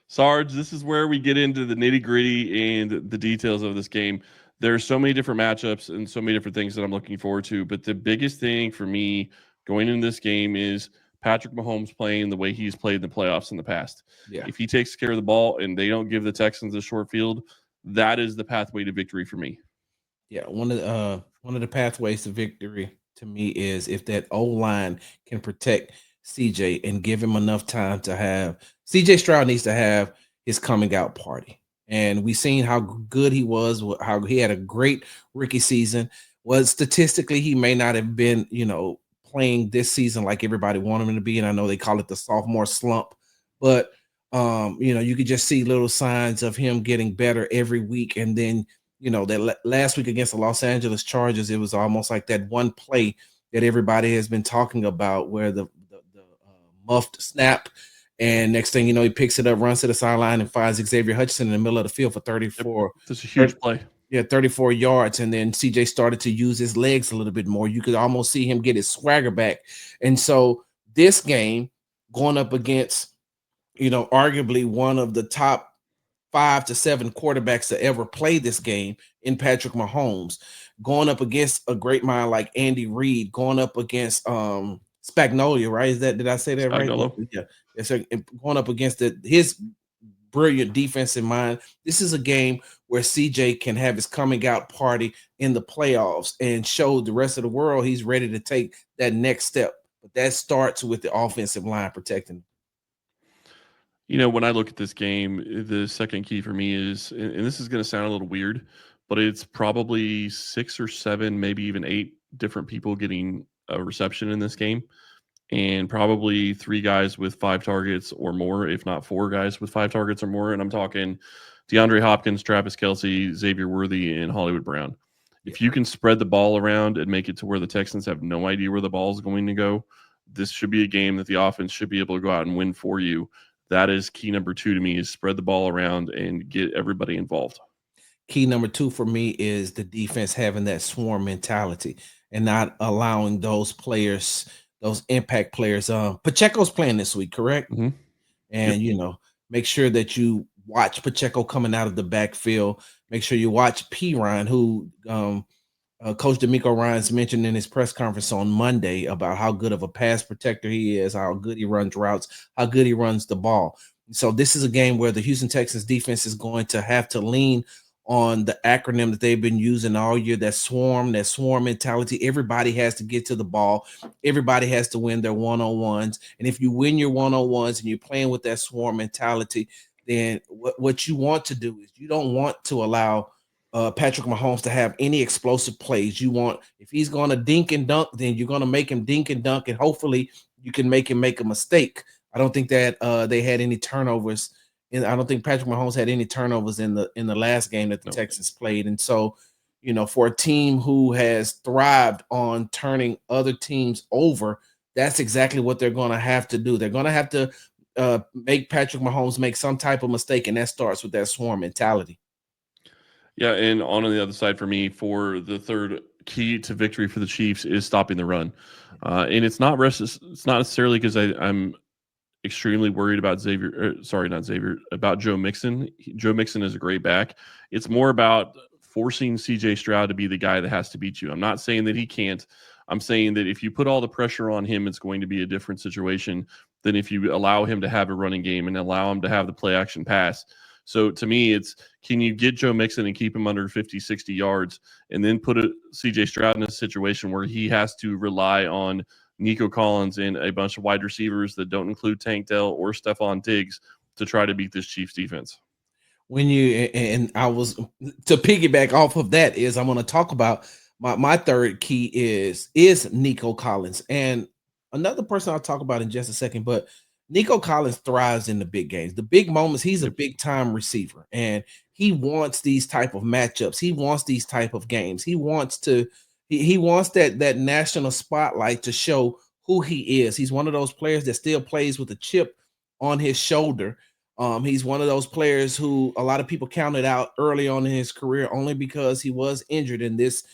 Sarge, this is where we get into the nitty gritty and the details of this game. There are so many different matchups and so many different things that I'm looking forward to. But the biggest thing for me going into this game is Patrick Mahomes playing the way he's played in the playoffs in the past. Yeah. If he takes care of the ball and they don't give the Texans a short field, that is the pathway to victory for me. Yeah, one of the pathways to victory to me is if that O line can protect CJ and give him enough time to have CJ Stroud needs to have his coming out party. And we seen how good he was, how he had a great rookie season. Was statistically he may not have been, playing this season like everybody wanted him to be. And I know they call it the sophomore slump, but you could just see little signs of him getting better every week. And then that last week against the Los Angeles Chargers, it was almost like that one play that everybody has been talking about where the muffed snap, and next thing you know, he picks it up, runs to the sideline, and finds Xavier Hutchinson in the middle of the field for 34. That's a huge play. Yeah, 34 yards. And then CJ started to use his legs a little bit more. You could almost see him get his swagger back. And so this game going up against, arguably one of the top 5 to 7 quarterbacks to ever play this game in Patrick Mahomes, going up against a great mind like Andy Reid, going up against Spagnolia, right? Did I say that Spagnuolo. right? Yeah. So going up against his brilliant defensive mind. This is a game where CJ can have his coming out party in the playoffs and show the rest of the world he's ready to take that next step. But that starts with the offensive line protecting. When I look at this game, the second key for me is, and this is going to sound a little weird, but it's probably 6 or 7, maybe even 8 different people getting a reception in this game, and probably 3 guys with 5 targets or more, if not 4 guys with 5 targets or more. And I'm talking DeAndre Hopkins, Travis Kelce, Xavier Worthy, and Hollywood Brown. If you can spread the ball around and make it to where the Texans have no idea where the ball is going to go, this should be a game that the offense should be able to go out and win for you. That is key number 2 to me, is spread the ball around and get everybody involved. Key number 2 for me is the defense having that swarm mentality and not allowing those players, those impact players. Pacheco's playing this week, correct? Mm-hmm. And make sure that you watch Pacheco coming out of the backfield. Make sure you watch P. Ryan, who Coach D'Amico Ryans mentioned in his press conference on Monday about how good of a pass protector he is, how good he runs routes, how good he runs the ball. So this is a game where the Houston Texans defense is going to have to lean on the acronym that they've been using all year, that swarm mentality. Everybody has to get to the ball. Everybody has to win their one-on-ones. And if you win your one-on-ones and you're playing with that swarm mentality, then what you want to do is you don't want to allow Patrick Mahomes to have any explosive plays. You want, if he's going to dink and dunk, then you're going to make him dink and dunk, and hopefully you can make him make a mistake. I don't think that they had any turnovers. And I don't think Patrick Mahomes had any turnovers in the last game that the Texans played. And so, for a team who has thrived on turning other teams over, that's exactly what they're going to have to do. They're going to have to make Patrick Mahomes make some type of mistake, and that starts with that swarm mentality. Yeah, and on the other side for me, for the third key to victory for the Chiefs is stopping the run. And it's not necessarily because I'm extremely worried about about Joe Mixon. Joe Mixon is a great back. It's more about forcing CJ Stroud to be the guy that has to beat you. I'm not saying that he can't. I'm saying that if you put all the pressure on him, it's going to be a different situation than if you allow him to have a running game and allow him to have the play action pass. So to me, it's, can you get Joe Mixon and keep him under 50, 60 yards and then put CJ Stroud in a situation where he has to rely on Nico Collins and a bunch of wide receivers that don't include Tank Dell or Stephon Diggs to try to beat this Chiefs defense. I was to piggyback off of that is I'm going to talk about my third key is Nico Collins, and another person I'll talk about in just a second, but Nico Collins thrives in the big games, the big moments. He's a big time receiver, and he wants these type of matchups. He wants these type of games. He wants that national spotlight to show who he is. He's one of those players that still plays with a chip on his shoulder. He's one of those players who a lot of people counted out early on in his career only because he was injured, and this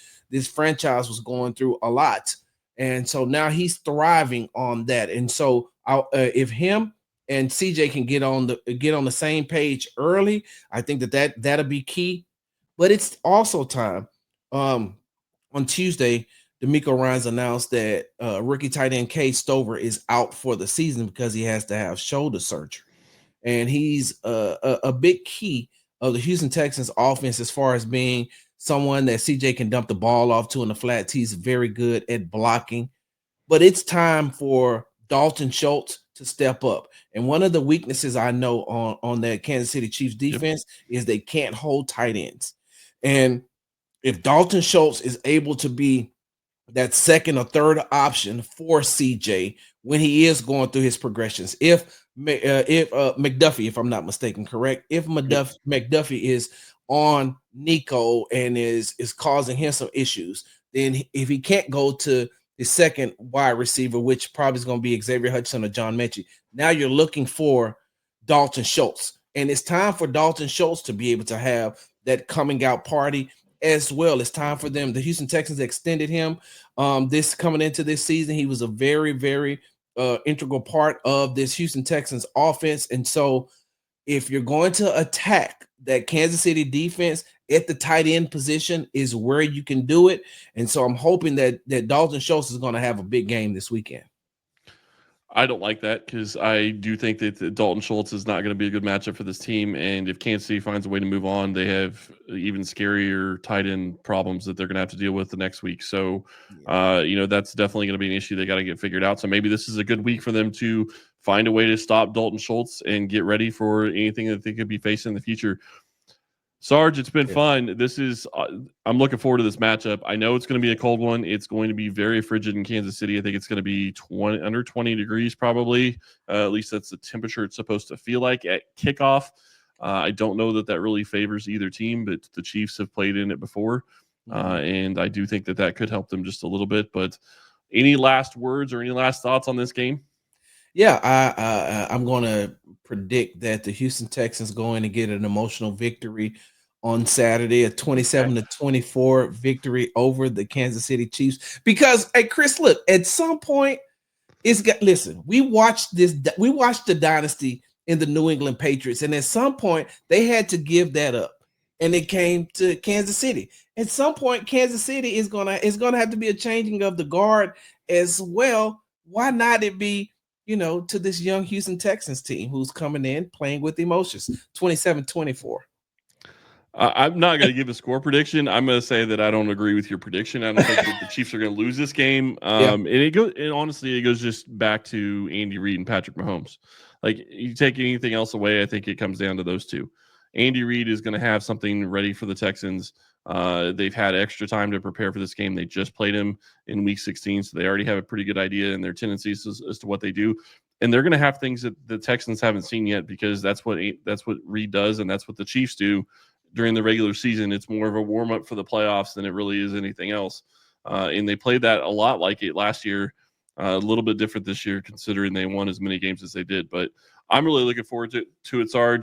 franchise was going through a lot. And so now he's thriving on that. And so if him and CJ can get on the same page early, I think that'll be key. But it's also time. On Tuesday, D'Amico Ryans announced that rookie tight end Kay Stover is out for the season because he has to have shoulder surgery, and he's a big key of the Houston Texans offense as far as being someone that CJ can dump the ball off to in the flats. He's very good at blocking, but it's time for Dalton Schultz to step up. And one of the weaknesses I know on that Kansas City Chiefs defense is they can't hold tight ends. And if Dalton Schultz is able to be that second or third option for CJ when he is going through his progressions, if McDuffie, if I'm not mistaken, correct, if McDuffie is on Nico and is causing him some issues, then if he can't go to the second wide receiver, which probably is going to be Xavier Hutchinson or John Mechie, now you're looking for Dalton Schultz. And it's time for Dalton Schultz to be able to have that coming out party as well. It's time for them. The Houston Texans extended him this coming into this season. He was a very, very integral part of this Houston Texans offense. And so if you're going to attack that Kansas City defense at the tight end position is where you can do it. And so I'm hoping that Dalton Schultz is going to have a big game this weekend. I don't like that because I do think that Dalton Schultz is not going to be a good matchup for this team. And if Kansas City finds a way to move on, they have even scarier tight end problems that they're going to have to deal with the next week. So, that's definitely going to be an issue they got to get figured out. So maybe this is a good week for them to find a way to stop Dalton Schultz and get ready for anything that they could be facing in the future. Sarge, it's been fun. This is I'm looking forward to this matchup. I know it's going to be a cold one. It's going to be very frigid in Kansas City. I think it's going to be under 20 degrees probably. At least that's the temperature it's supposed to feel like at kickoff. I don't know that really favors either team, but the Chiefs have played in it before. And I do think that could help them just a little bit. But any last words or any last thoughts on this game? Yeah, I'm going to predict that the Houston Texans go in and get an emotional victory on Saturday, a 27-24 victory over the Kansas City Chiefs. Because, hey, Chris, look, at some point, we watched the dynasty in the New England Patriots, and at some point, they had to give that up, and it came to Kansas City. At some point, Kansas City is gonna have to be a changing of the guard as well. Why not it be, to this young Houston Texans team who's coming in playing with emotions? 27-24. I'm not going to give a score prediction. I'm going to say that I don't agree with your prediction. I don't think that the Chiefs are going to lose this game. And honestly, it goes just back to Andy Reid and Patrick Mahomes. Like, you take anything else away, I think it comes down to those two. Andy Reid is going to have something ready for the Texans. They've had extra time to prepare for this game. They just played him in Week 16, so they already have a pretty good idea in their tendencies as to what they do. And they're going to have things that the Texans haven't seen yet, because that's what Reid does, and that's what the Chiefs do during the regular season. It's more of a warm-up for the playoffs than it really is anything else. And they played that a lot like it last year, a little bit different this year considering they won as many games as they did. But I'm really looking forward to it, Sarge.